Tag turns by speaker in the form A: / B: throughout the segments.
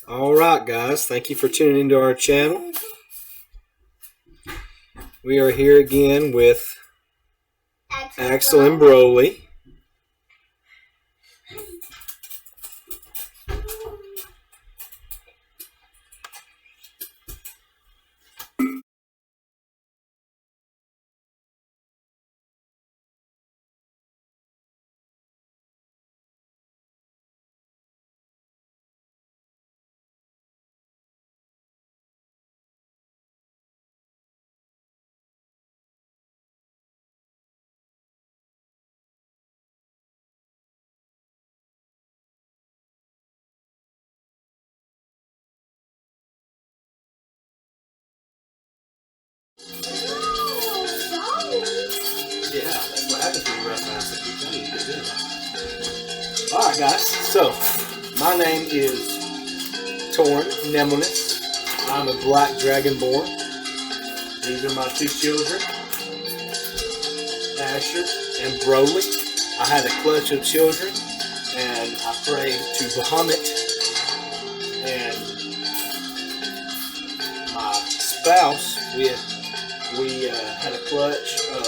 A: Alright guys, thank you for tuning into our channel. We are here again with Axel and Broly. Yeah, that's what happens when you run fast. Alright guys, so my name is Torn Nemonis. I'm a black dragonborn. These are my two children, Asher and Broly. I had a clutch of children, and I prayed to Bahamut, and my spouse, we had a clutch of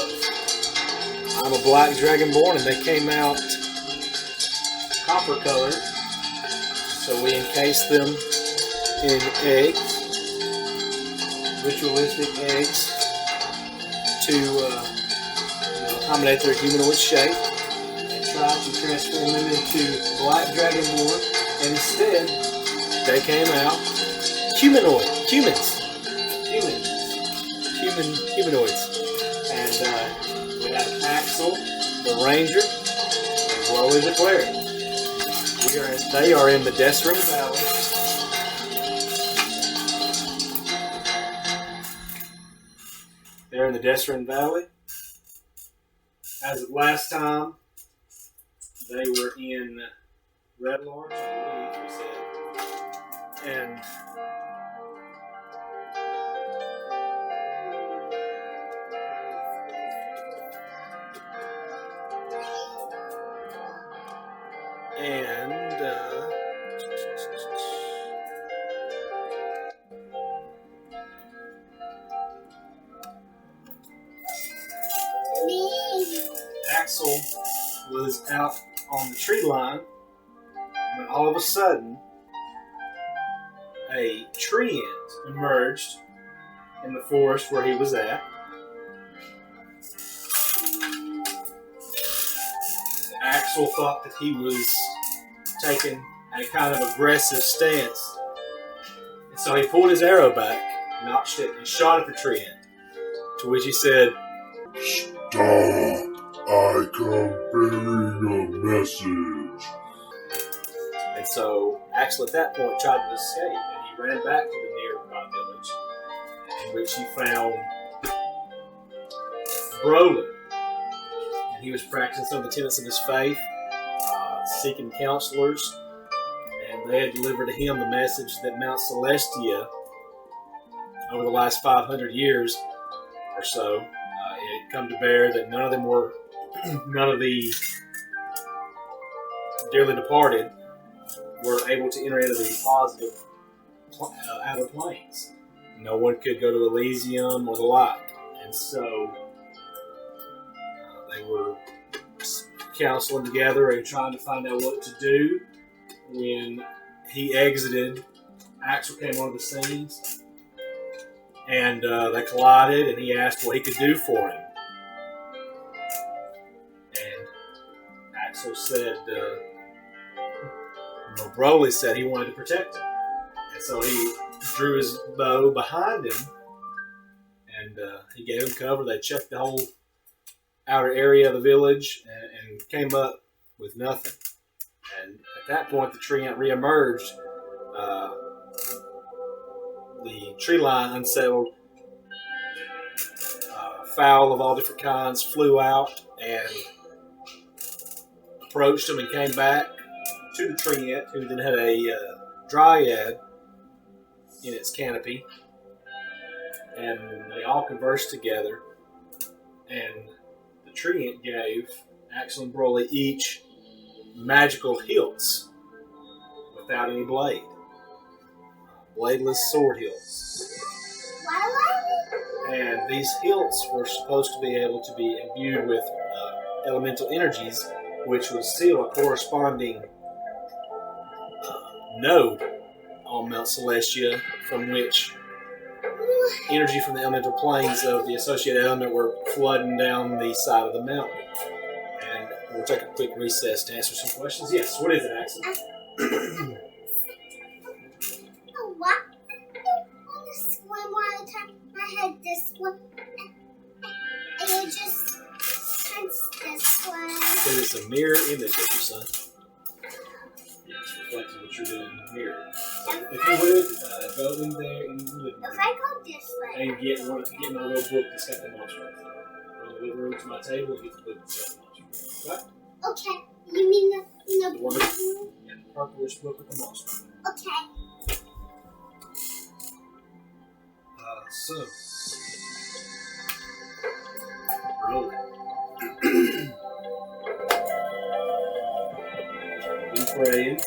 A: I'm a black dragonborn, and they came out copper colored, so we encased them in eggs, ritualistic eggs, to accommodate their humanoid shape, and tried to transform them into black dragonborn, and instead they came out humanoids, and we have Axel, the ranger, and Broly, the cleric. They are in the Desrin Valley. They're in the Desrin Valley. As of last time, they were in Red Larch, I believe we said. And Axel was out on the tree line when all of a sudden a tree ant emerged in the forest where he was at. Axel thought that he was taking a kind of aggressive stance, and so he pulled his arrow back, notched it, and shot at the tree ant, to which he said,
B: "Stop! I come bearing a message."
A: And so Axel at that point tried to escape, and he ran back to the nearby village, in which he found Broly. And he was practicing some of the tenets of his faith, seeking counselors, and they had delivered to him the message that Mount Celestia, over the last 500 years or so, it had come to bear that none of the dearly departed were able to enter into the positive outer planes. No one could go to Elysium or the like. And so they were counseling together and trying to find out what to do. When he exited, Axel came onto the scenes, and they collided, and he asked what he could do for him. And Axel said, Broly said he wanted to protect him. And so he drew his bow behind him, and he gave him cover. They checked the whole outer area of the village and came up with nothing. And at that point, the tree ant reemerged. The tree line unsettled. Fowl of all different kinds flew out and approached him and came back to the tree ant, who then had a dryad in its canopy. And they all conversed together. And the tree ant gave Axel and Broly each magical hilts without any blade. bladeless sword hilts. And these hilts were supposed to be able to be imbued with elemental energies, which would seal a corresponding node on Mount Celestia, from which energy from the elemental planes of the associated element were flooding down the side of the mountain. And we'll take a quick recess to answer some questions. Yes, what is it, Axel?
C: What? One time I had this one, and it just turns this way.
A: Because it's a mirror image of your son. Yeah, it's reflecting what you're doing in the mirror. So if you would, go in there and living room.
C: If I go this way.
A: And get my little book that's got the monster. Go in the living room to my table and get the book that's got the monster. Okay?
C: Okay. You mean the
A: one yeah, the purplish book with the monster.
C: Okay.
A: So, roll it. Be praying,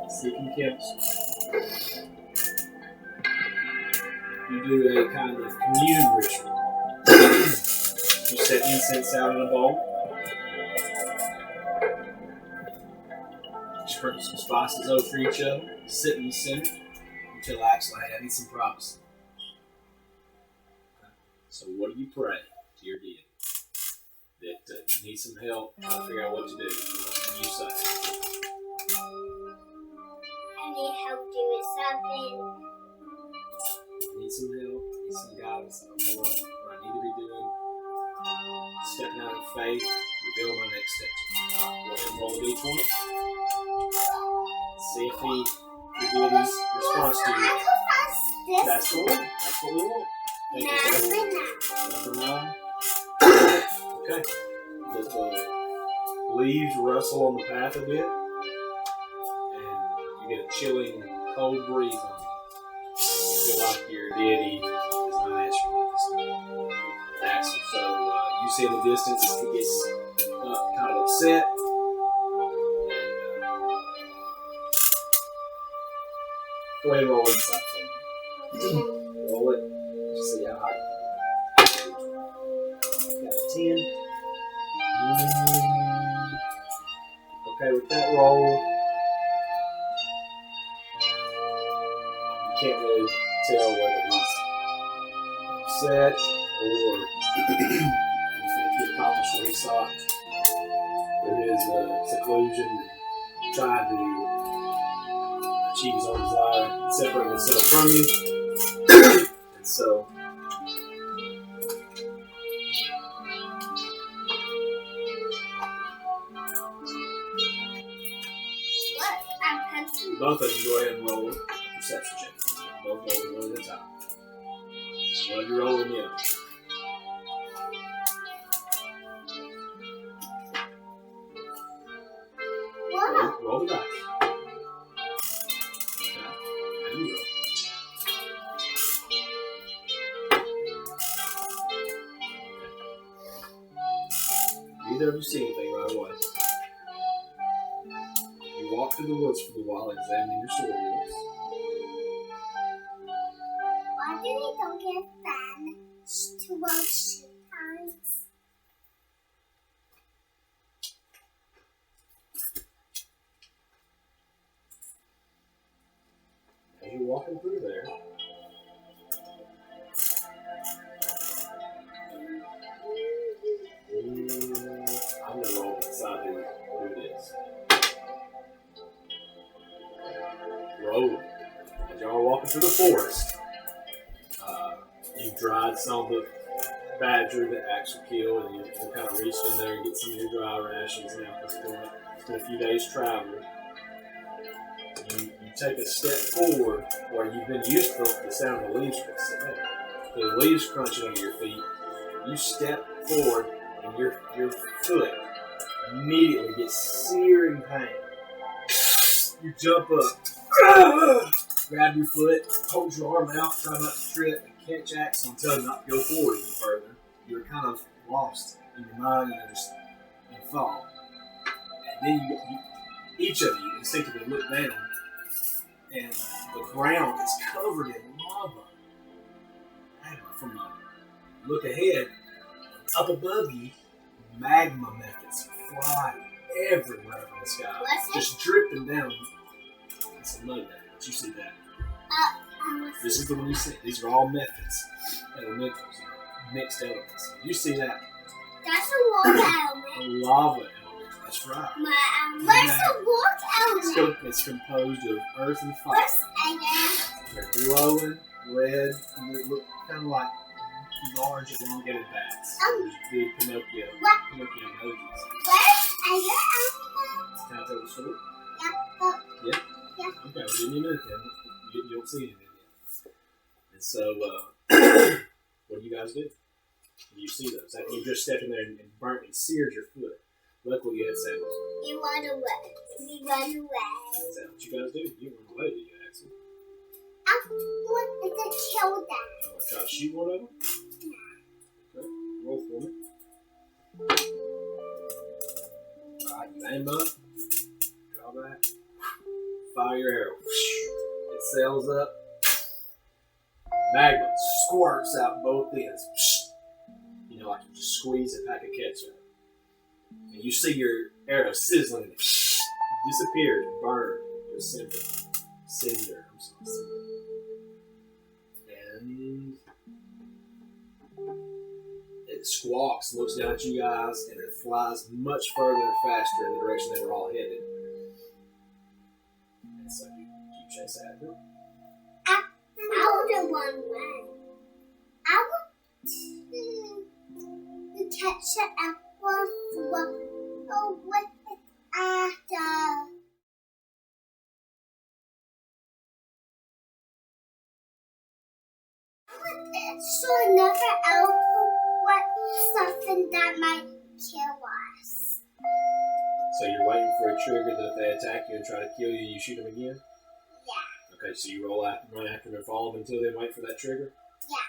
A: seeking counsel. You do a kind of commune ritual. You set incense out in a bowl. Sprinkle some spices over each other. Sit in the center. Until actually I need some privacy. Okay. So what do you pray to your deity? That you need some help trying to figure out what to do. What do you say?
C: I need help doing something.
A: Need some help, need some guidance. I don't know what I need to be doing. Stepping out in faith, reveal my next step. Go ahead and roll a d20. See if he deity's response to you. That's cool. That's what we want. Thank you. Number 9. Okay. The leaves rustle on the path a bit, and you get a chilling, cold breeze on you. You feel like your deity is not answering this. Axel. So you see in the distance, it gets kind of upset. Go ahead and roll inside for me. Roll it. Just see how high you can. Got a 10. Okay, with that roll, you can't really tell whether he's upset or if you think he accomplished what he sought with his seclusion, trying to achieve his own desire, separate himself from you. And so, both of you go ahead and roll perception checks. Both roll one at a time. One of you roll and the other. Roll the dice. Neither of you see anything right away. You walk through the woods for a while, examining your sword hilts.
C: Why do we don't get fun to watch times?
A: As you're walking through there, I'm going to roll to decide who it is. Roll. As y'all are walking through the forest, you've dried some of the badger that Axel killed, and you kind of reached in there and get some of your dry rations now. It's been a few days' travel. You take a step forward where you've been used to the sound of the leaves. The leaves crunching under your feet. You step forward, and your foot immediately gets searing pain. You jump up, grab your foot, hold your arm out, try not to trip, and catch Axel and tell him not to go forward any further. You're kind of lost in your mind, and you fall. And then each of you instinctively look down and the ground is covered in lava. From a look ahead, up above you, magma methods flying everywhere from the sky, just dripping down. It's another method. You see that? This is the one you see. These are all methods, elementals, mixed elements. You see that?
C: That's a water element.
A: A lava element. That's right.
C: Where's the water element?
A: It's composed of earth and fire.
C: Where's
A: They're glowing, red, and they look kind of like large elongated bats. Big Pinocchio noses.
C: Where's your element?
A: Can I tell the story?
C: Yeah.
A: Yeah? Okay, well, give me a minute then. You don't see anything yet. And so, what do you guys do? You see those. After you just stepped in there and burnt and seared your foot. Luckily, you had sandals.
C: You run away. We run away.
A: Is that what you guys do? You run away, do you, Axel?
C: I want to kill them.
A: You want to try to shoot one of them? Okay, roll for me. Alright, you aim up. Draw back. Fire your arrow. It sails up. Magma squirts out both ends. You know, like you just squeeze a pack of ketchup. And you see your arrow sizzling and it disappears and burns to a cinder. And it squawks, looks down at you guys, and it flies much further and faster in the direction they were all headed. And so you chase after them.
C: I want to run away. I want to catch it and run away after. So never else what something that might kill us.
A: So you're waiting for a trigger that if they attack you and try to kill you, you shoot them again?
C: Yeah.
A: Okay, so you run after them and follow them until they wait for that trigger?
C: Yeah.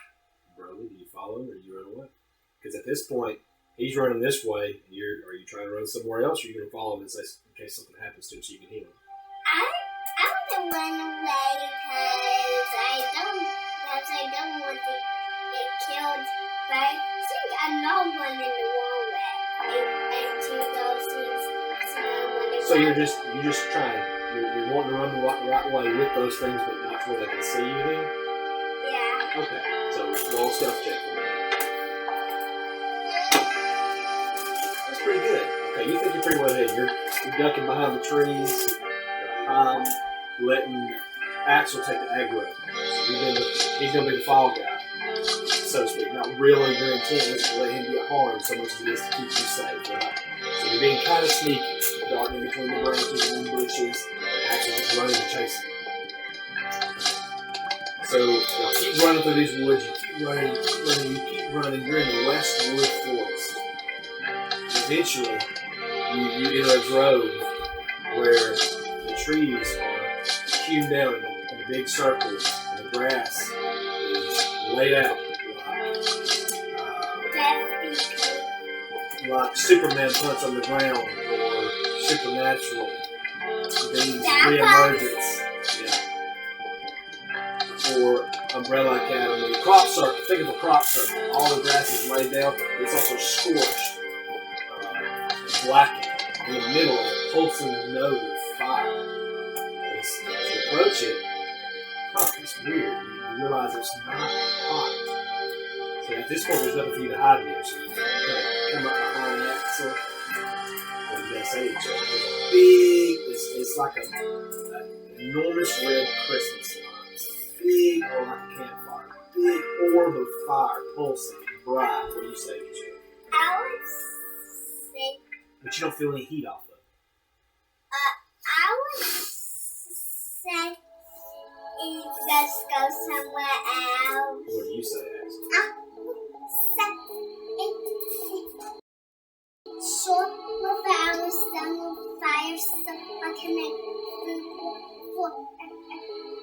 A: Broly, do you follow him or do you run away? Because at this point, he's running this way. And are you trying to run somewhere else, or are you going to follow him in case something happens to him so you can heal him?
C: I want to run away because I don't want to get killed. But I think I'm not running the wrong way. And to those things.
A: So you're just trying. You're wanting to run the right way with those things, but not to where they can see you then?
C: Yeah.
A: Okay, so roll a stealth check for me. That's pretty good. Okay, you think you're pretty well ahead. You're ducking behind the trees, letting Axel take the aggro. He's going to be the fall guy, so to speak. Not really your intent is to let him get harmed so much as it is to keep you safe, right? So you're being kind of sneaky, darting between the branches and the bushes, and Axel just running and chasing. So y'all keep running through these woods, you keep running, you're in the Westwood Forest. Eventually, you enter a grove where the trees are hewn down in a big circle, and the grass is laid out like Superman punch on the ground or supernatural beings reemergence. Or Umbrella Academy. Crop circle. Think of a crop circle. All the grass is laid down. It's also scorched, blackened. In the middle, a pulsing node of fire. As you approach it, it's weird. You realize it's not hot. So at this point, there's nothing for you to hide here. So you kind of come up behind Axel. What are you gonna say to each other? There's a big. It's like an enormous red Christmas light. Big, or like a campfire. Big orb of fire pulsing bright. What do you say to each other?
C: I would say.
A: But you don't feel any heat off of it.
C: I would say let's go somewhere else.
A: What do you say, Axel?
C: I would say short with hours done with fire stuff I can make food for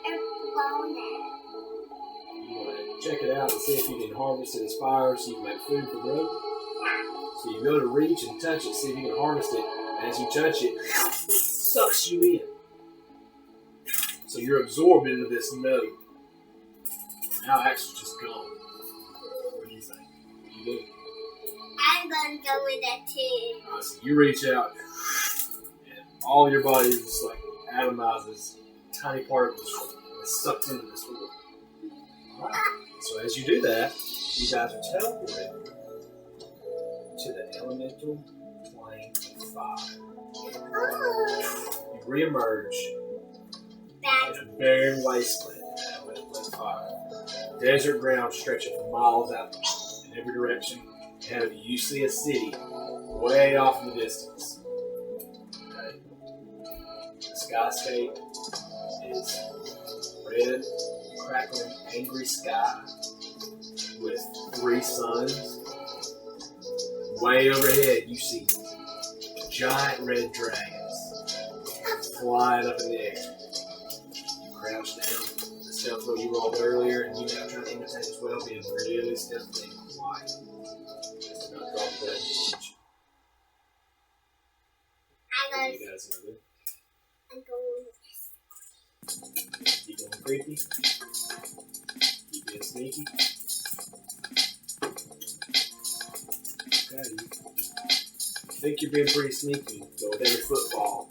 C: everyone.
A: You want to check it out and see if you can harvest it as fire so you can make food for Brody? So you go to reach and touch it, see if you can harvest it. And as you touch it, it sucks you in. So you're absorbed into this node. Now Axel's just gone. What do you think? What do you do?
C: I'm gonna go with that too.
A: Alright, so you reach out, and all your body just like atomizes, tiny particles is sucked into this orb. Alright, so as you do that, you guys are teleported to the elemental plane of fire.
C: Oh,
A: You reemerge
C: bad.
A: in a barren wasteland with fire. Desert ground stretching for miles out in every direction. Ahead of you, you see a city way off in the distance. Okay. The skyscape is red, crackling, angry sky with 3 suns. Way overhead, you see giant red dragons flying up in the air. You crouch down. The stealth roll you rolled earlier, and you now trying to imitate as well, being really stealthy and quiet. Just to not drop that damage.
C: I'm
A: You guys know that.
C: going with this.
A: Keep going creepy. Keep being sneaky. Okay. You think you're being pretty sneaky, but with every footfall,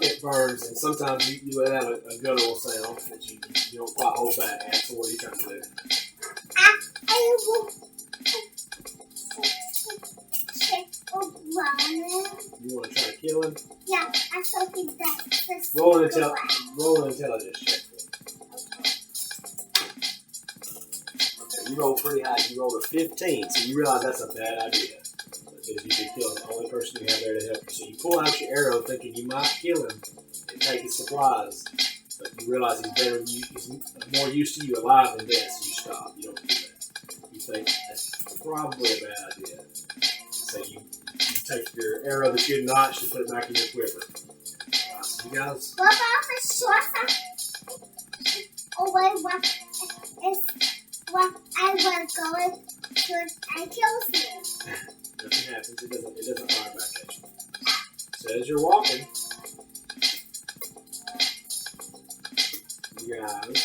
A: it burns, and sometimes you let out a guttural sound that you don't quite hold back. Axel, what are you trying to do?
C: I will check
A: You want to try to kill him?
C: Yeah, I think that's
A: Roll an intelligence check. Okay, you rolled pretty high. You rolled a 15, so you realize that's a bad idea. Because you could kill the only person you have there to help you. So you pull out your arrow thinking you might kill him and take his supplies, but you realize he's more used to you alive than dead, so you stop. You don't do that. You think that's probably a bad idea. So you take your arrow that you notched and put it back in your quiver. So you guys...
C: What about the short? Oh, wait, what I was going to and kills me.
A: Nothing happens. It doesn't fire back at you. So as you're walking, you guys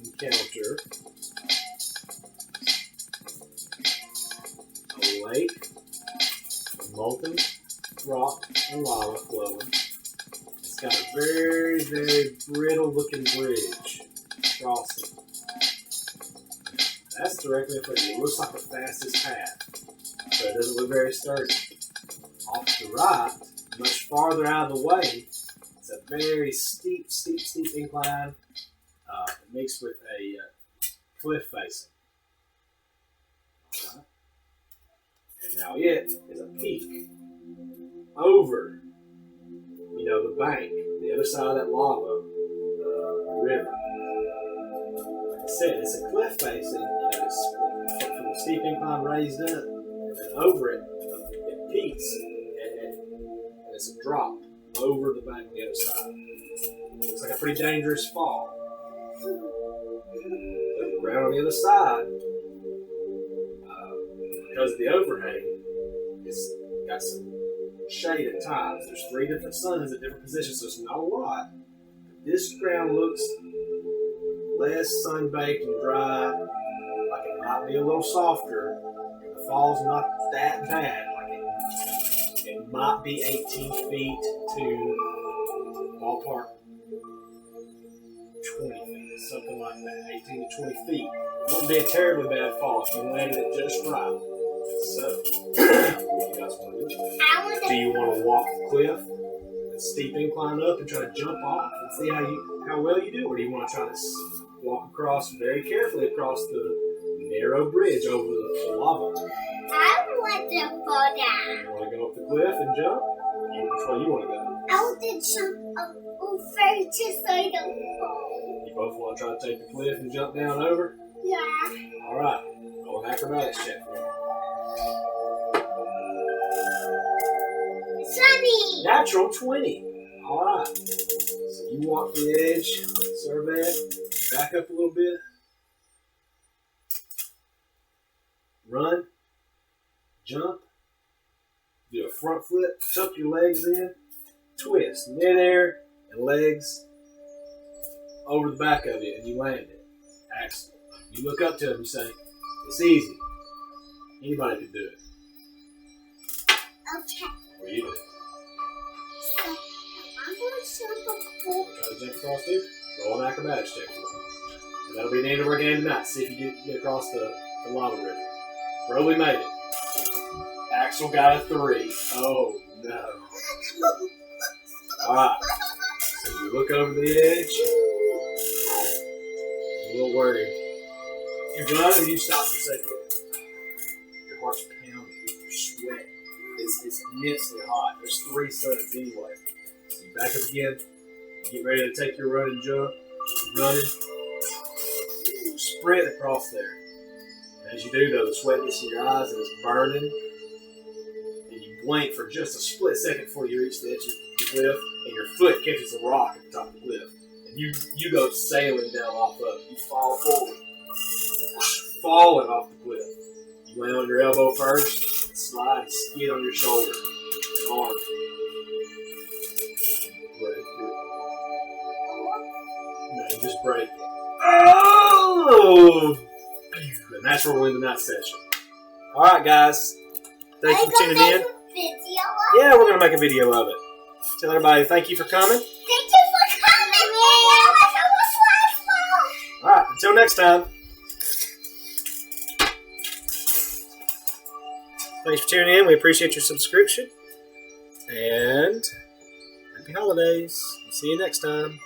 A: encounter a lake of molten rock and lava flowing. It's got a very, very brittle looking bridge crossing. That's directly in front of you. It looks like the fastest path, but it doesn't look very sturdy. Off to the right, much farther out of the way, it's a very steep incline mixed with a cliff facing. Alright. And now it is a peak over, the bank, the other side of that lava river. Like I said, it's a cliff facing, it's from the steep incline raised up, and over it, it peaks, and it's a drop over the bank on the other side. Looks like a pretty dangerous fall. The ground on the other side, because of the overhang, it's got some shade at times. There's 3 different suns at different positions, so it's not a lot. This ground looks less sun-baked and dry, like it might be a little softer. The fall's not that bad. Like it might be 18 feet to ballpark 20 feet, something like that. 18 to 20 feet. It wouldn't be a terribly bad fall if you landed it just right. So, what do you guys want to do? Do you want to walk the cliff, a steep incline up, and try to jump off and see how well you do, or do you want to try to walk across very carefully across the narrow bridge over the lava?
C: I want to fall down.
A: You want to go up the cliff and jump? Which way you want to go?
C: I want to jump over just so I don't fall.
A: You both want to try to take the cliff and jump down over?
C: Yeah.
A: All right. Roll an acrobatics check for me.
C: 20.
A: Natural 20. All right. So you walk the edge, survey it, back up a little bit, run, jump, do a front flip, tuck your legs in, twist, midair and legs over the back of you and you land it. Axel. You look up to him and you say, it's easy. Anybody can do it.
C: Okay.
A: What do you do?
C: So, I'm going to jump
A: Try to jump across too? Roll an acrobatics check for me. And that'll be the end of our game tonight. See if you get across the lava river. Broly made it. Axel got a 3. Oh no. Alright. So you look over the edge. A little worried. You run and you stop for a second. Your heart's pounding. Your sweat is immensely hot. There's 3 suns anyway. So you back up again. You get ready to take your run and jump. Running. You sprint across there. And as you do though, the sweat gets in your eyes and it's burning. And you blink for just a split second before you reach the edge of the cliff, and your foot catches a rock at the top of the cliff. And you go sailing down off of it. You fall forward. Falling off the cliff. You land on your elbow first, and slide and skid on your shoulder and arm. Break it. No, you just break it. Oh! And that's where we'll end tonight's session. Alright, guys. Thank you for tuning in. Yeah, we're going to make a video of it. Tell everybody thank you for coming.
C: Thank you for coming.
A: Alright, until next time. Thanks for tuning in. We appreciate your subscription. And happy holidays. We'll see you next time.